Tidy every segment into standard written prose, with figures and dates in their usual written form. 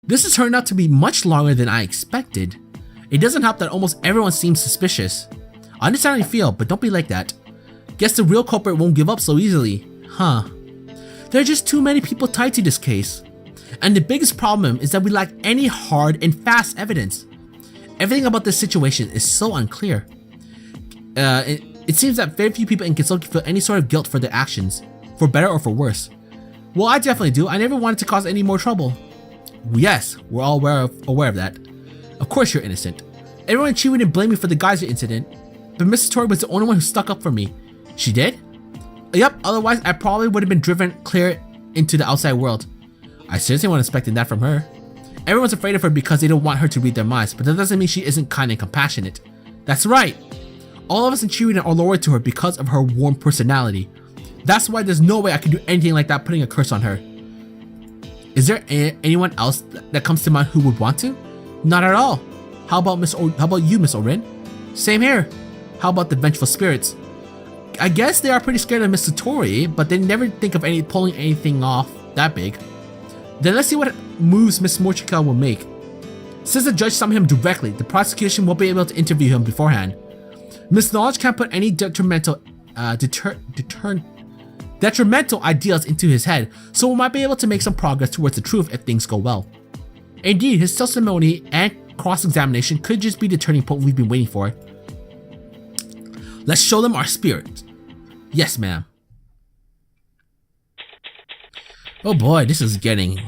This has turned out to be much longer than I expected. It doesn't help that almost everyone seems suspicious. I understand how you feel, but don't be like that. Guess the real culprit won't give up so easily, huh? There are just too many people tied to this case. And the biggest problem is that we lack any hard and fast evidence. Everything about this situation is so unclear. It seems that very few people in Kentucky feel any sort of guilt for their actions, for better or for worse. Well, I definitely do. I never wanted to cause any more trouble. Yes, we're all aware of that. Of course you're innocent. Everyone cheated and blamed me for the geyser incident, but Mrs. Tori was the only one who stuck up for me. She did? Yep, otherwise I probably would have been driven clear into the outside world. I seriously wasn't expecting that from her. Everyone's afraid of her because they don't want her to read their minds, but that doesn't mean she isn't kind and compassionate. That's right. All of us in Cheerleading are loyal to her because of her warm personality. That's why there's no way I could do anything like that putting a curse on her. Is there anyone else that comes to mind who would want to? Not at all. How about you, Miss Orin? Same here. How about the vengeful spirits? I guess they are pretty scared of Mr. Tori, but they never think of pulling anything off that big. Then let's see what moves Miss Morchica will make. Since the judge summoned him directly, the prosecution won't be able to interview him beforehand. Miss Knowledge can't put any detrimental ideas into his head, so we might be able to make some progress towards the truth if things go well. Indeed, his testimony and cross-examination could just be the turning point we've been waiting for. Let's show them our spirit. Yes, ma'am. Oh boy, this is getting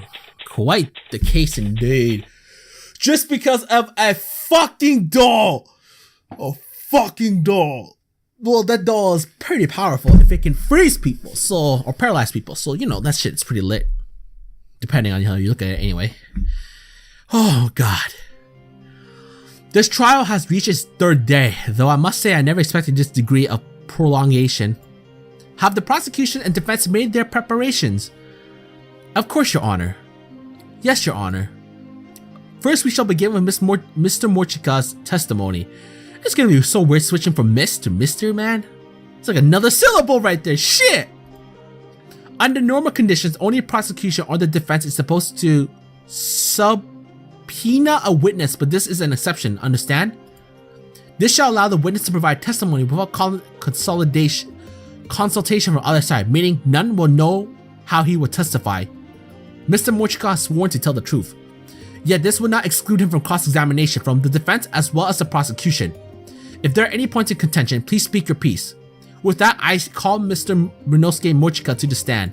quite the case indeed. Just because of a fucking doll! A fucking doll. Well, that doll is pretty powerful if it can freeze people, or paralyze people, so you know, that shit's pretty lit. Depending on how you look at it anyway. Oh god. This trial has reached its third day, though I must say I never expected this degree of prolongation. Have the prosecution and defense made their preparations? Of course, Your Honor. Yes, Your Honor. First, we shall begin with Mr. Morchica's testimony. It's gonna be so weird switching from Miss to Mr. Man. It's like another syllable right there. Shit! Under normal conditions, only prosecution or the defense is supposed to subpoena a witness, but this is an exception, understand? This shall allow the witness to provide testimony without consultation from other side, meaning none will know how he will testify. Mr. Morchica has sworn to tell the truth. Yet this will not exclude him from cross-examination from the defense as well as the prosecution. If there are any points of contention, please speak your piece. With that, I call Mr. Rinnosuke Morchica to the stand.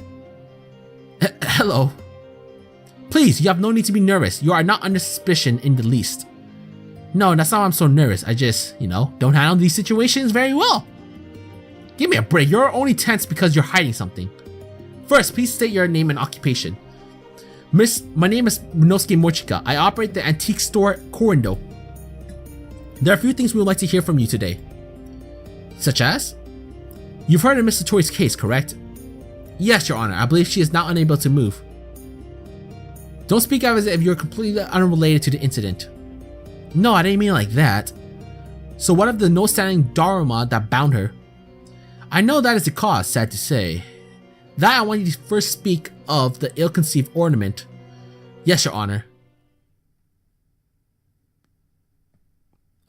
Hello. Please, you have no need to be nervous. You are not under suspicion in the least. No, that's not why I'm so nervous. I just, don't handle these situations very well. Give me a break. You're only tense because you're hiding something. First, please state your name and occupation. My name is Rinnosuke Morchica. I operate the antique store Corindo. There are a few things we would like to hear from you today. Such as? You've heard of Mr. Tori's case, correct? Yes, Your Honor. I believe she is now unable to move. Don't speak as if you're completely unrelated to the incident. No, I didn't mean it like that. So what of the no-standing Dharma that bound her? I know that is the cause, sad to say. That I want you to first speak of the ill-conceived ornament. Yes, Your Honor.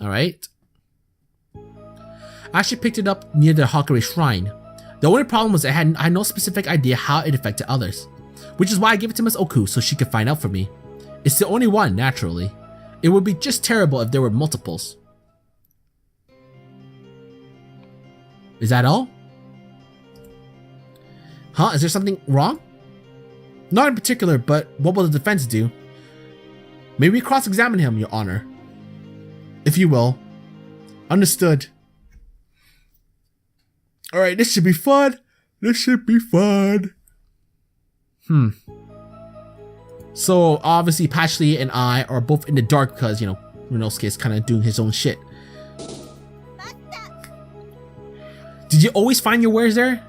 Alright. I actually picked it up near the Hakare Shrine. The only problem was I had no specific idea how it affected others, which is why I gave it to Miss Oku so she could find out for me. It's the only one, naturally. It would be just terrible if there were multiples. Is that all? Huh? Is there something wrong? Not in particular, but what will the defense do? Maybe we cross-examine him, Your Honor. If you will. Understood. Alright, this should be fun. This should be fun. So, obviously, Patchley and I are both in the dark because, Rinnosuke is kind of doing his own shit. Did you always find your wares there?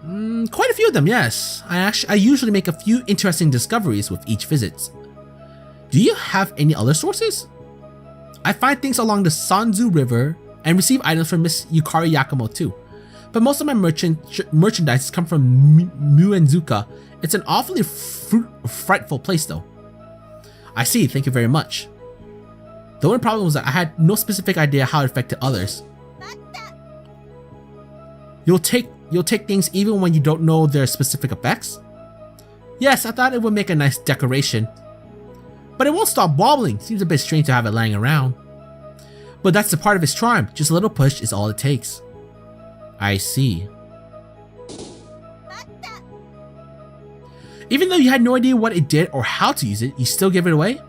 Quite a few of them, yes. I usually make a few interesting discoveries with each visit. Do you have any other sources? I find things along the Sanzu River and receive items from Miss Yukari Yakumo too. But most of my merchandise come from Muenzuka. It's an awfully frightful place though. I see, thank you very much. The only problem was that I had no specific idea how it affected others. You'll take things even when you don't know their specific effects? Yes, I thought it would make a nice decoration. But it won't stop wobbling. Seems a bit strange to have it lying around. But that's the part of its charm. Just a little push is all it takes. I see. Even though you had no idea what it did or how to use it, you still gave it away?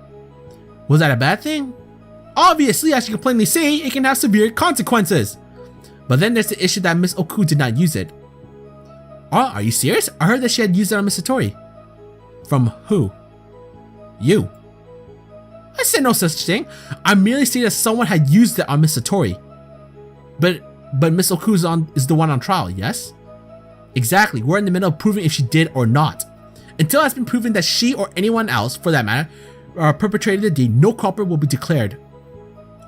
Was that a bad thing? Obviously, as you can plainly see, it can have severe consequences. But then there's the issue that Miss Oku did not use it. Oh, are you serious? I heard that she had used it on Miss Satori. From who? You. I said no such thing. I merely stated that someone had used it on Miss Satori. But Miss Oku is the one on trial, yes? Exactly, we're in the middle of proving if she did or not. Until it's been proven that she or anyone else, for that matter, perpetrated the deed, no culprit will be declared.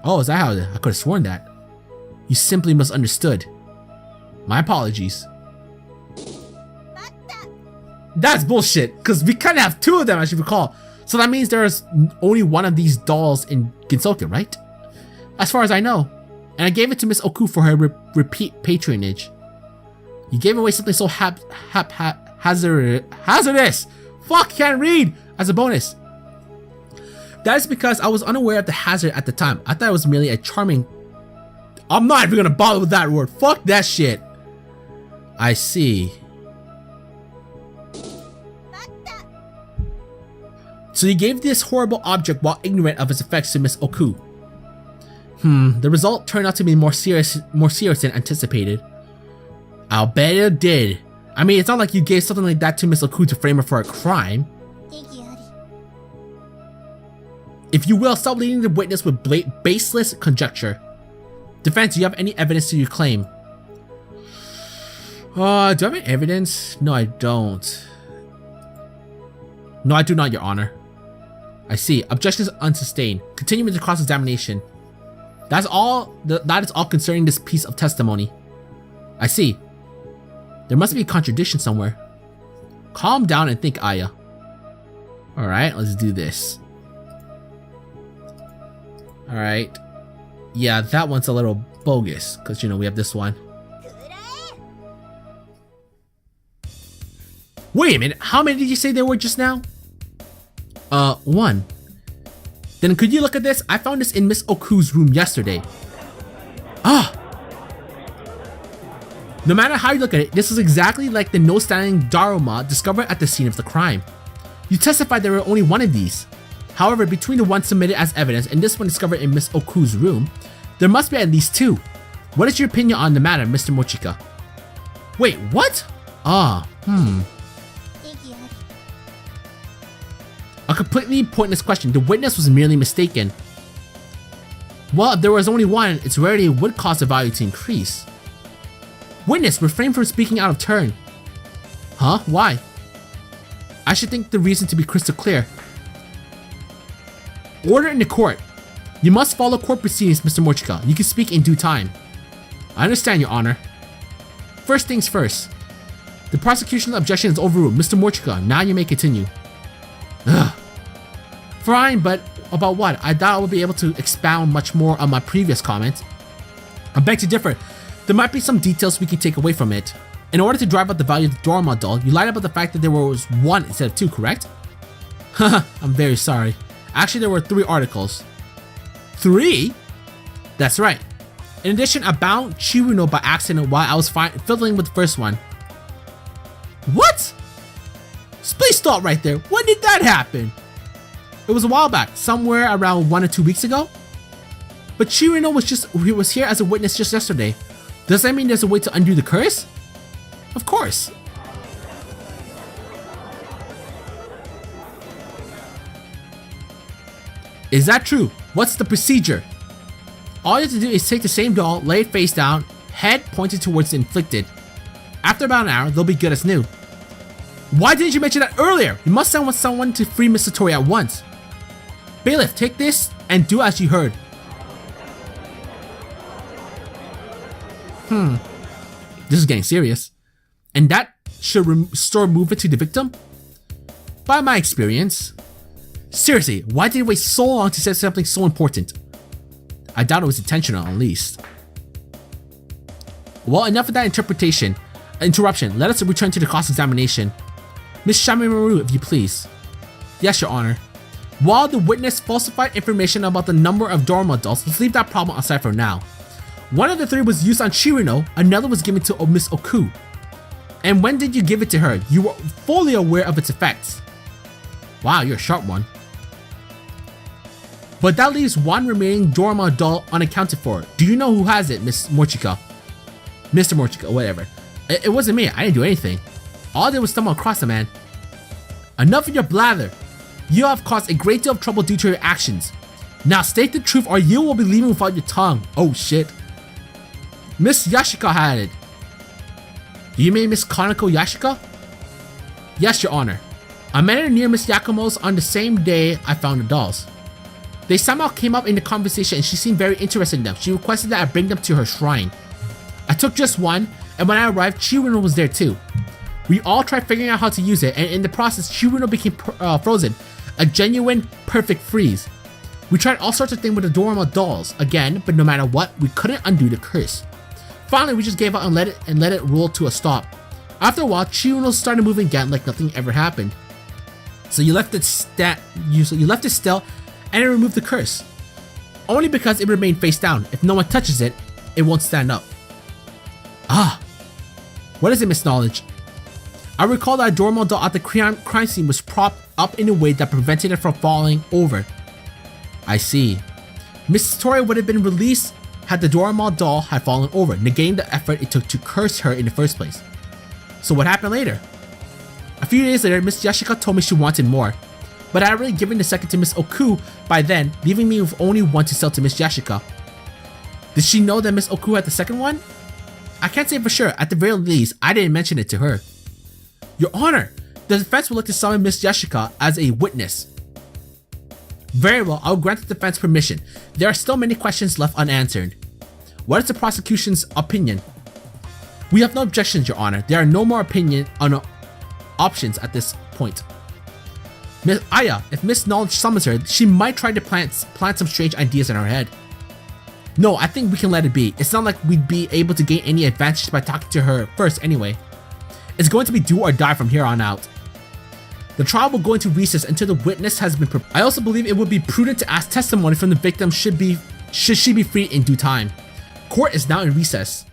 Oh, is that how I could have sworn that? You simply misunderstood. My apologies. That's bullshit, because we kind of have two of them, as you recall. So that means there's only one of these dolls in Ginsoken, right? As far as I know. And I gave it to Miss Oku for her repeat patronage. You gave away something so hazardous. Fuck, can't read. As a bonus. That is because I was unaware of the hazard at the time. I thought it was merely a charming... I'm not even gonna bother with that word. Fuck that shit. I see. So you gave this horrible object while ignorant of its effects to Miss Oku. The result turned out to be more serious than anticipated. I'll bet it did. I mean, it's not like you gave something like that to Miss Oku to frame her for a crime. If you will, stop leading the witness with baseless conjecture. Defense, do you have any evidence to your claim? Do I have any evidence? No, I don't. No, I do not, Your Honor. I see. Objections unsustained. Continue with the cross-examination. That is all concerning this piece of testimony. I see. There must be a contradiction somewhere. Calm down and think, Aya. Alright, let's do this. Alright. Yeah, that one's a little bogus, because, you know, we have this one. Wait a minute, how many did you say there were just now? One. Then could you look at this? I found this in Miss Oku's room yesterday. Ah! No matter how you look at it, this is exactly like the no-standing Daruma discovered at the scene of the crime. You testified there were only one of these. However, between the one submitted as evidence and this one discovered in Miss Oku's room, there must be at least two. What is your opinion on the matter, Mr. Morchica? Wait, what? A completely pointless question. The witness was merely mistaken. Well, if there was only one, its rarity would cause the value to increase. Witness, refrain from speaking out of turn. Huh? Why? I should think the reason to be crystal clear. Order in the court. You must follow court proceedings, Mr. Morchica. You can speak in due time. I understand, Your Honor. First things first. The prosecution's objection is overruled. Mr. Morchica, now you may continue. Ugh. Fine, but about what? I doubt I will be able to expound much more on my previous comments. I beg to differ. There might be some details we can take away from it. In order to drive up the value of the Daruma doll, you lied about the fact that there was one instead of two, correct? Haha, I'm very sorry. Actually, there were 3 articles. 3? That's right. In addition, I bound Chiruno by accident while I was fiddling with the first one. What? Please stop right there. When did that happen? It was a while back, somewhere around 1 or 2 weeks ago. But Chiruno was here as a witness just yesterday. Does that mean there's a way to undo the curse? Of course. Is that true? What's the procedure? All you have to do is take the same doll, lay it face down, head pointed towards the inflicted. After about an hour, they'll be good as new. Why didn't you mention that earlier? You must send someone to free Miss Satori at once. Bailiff, take this and do as you heard. This is getting serious. And that should restore movement to the victim? By my experience, Seriously, why did it wait so long to say something so important? I doubt it was intentional, at least. Well, enough of that interruption. Let us return to the cross-examination. Miss Shameimaru, if you please. Yes, Your Honor. While the witness falsified information about the number of Yarormyr dolls, let's leave that problem aside for now. One of the 3 was used on Chirino, another was given to Miss Oku. And when did you give it to her? You were fully aware of its effects. Wow, you're a sharp one. But that leaves one remaining Yarormyr doll unaccounted for. Do you know who has it, Miss Morchica? Mr. Morchica, whatever. It wasn't me, I didn't do anything. All I did was stumble across a man. Enough of your blather. You have caused a great deal of trouble due to your actions. Now state the truth or you will be leaving without your tongue. Oh shit. Miss Yashika had it. You mean Miss Kaneko Yashika? Yes, Your Honor. I met her near Miss Yakumo's on the same day I found the dolls. They somehow came up in the conversation and she seemed very interested in them. She requested that I bring them to her shrine. I took just one, and when I arrived, Chirino was there too. We all tried figuring out how to use it, and in the process, Chirino became frozen. A genuine, perfect freeze. We tried all sorts of things with the Yarormyr dolls, again, but no matter what, we couldn't undo the curse. Finally, we just gave up and let it roll to a stop. After a while, Chirino started moving again like nothing ever happened. So you left it still, and it removed the curse. Only because it remained face down. If no one touches it, it won't stand up. Ah, what is it, Miss Knowledge? I recall that a Yarormyr doll at the crime scene was propped up in a way that prevented it from falling over. I see. Mrs. Tori would have been released had the Yarormyr doll had fallen over, negating the effort it took to curse her in the first place. So what happened later? A few days later, Miss Yashika told me she wanted more, but I had already given the second to Miss Oku by then, leaving me with only one to sell to Miss Yashika. Did she know that Miss Oku had the second one? I can't say for sure. At the very least, I didn't mention it to her. Your Honor, the defense would like to summon Miss Yashika as a witness. Very well, I will grant the defense permission. There are still many questions left unanswered. What is the prosecution's opinion? We have no objections, Your Honor. There are no more options at this point. Miss Aya, if Miss Knowledge summons her, she might try to plant some strange ideas in her head. No, I think we can let it be. It's not like we'd be able to gain any advantage by talking to her first anyway. It's going to be do or die from here on out. The trial will go into recess until the witness has been prepared. I also believe it would be prudent to ask testimony from the victim should she be freed in due time. Court is now in recess.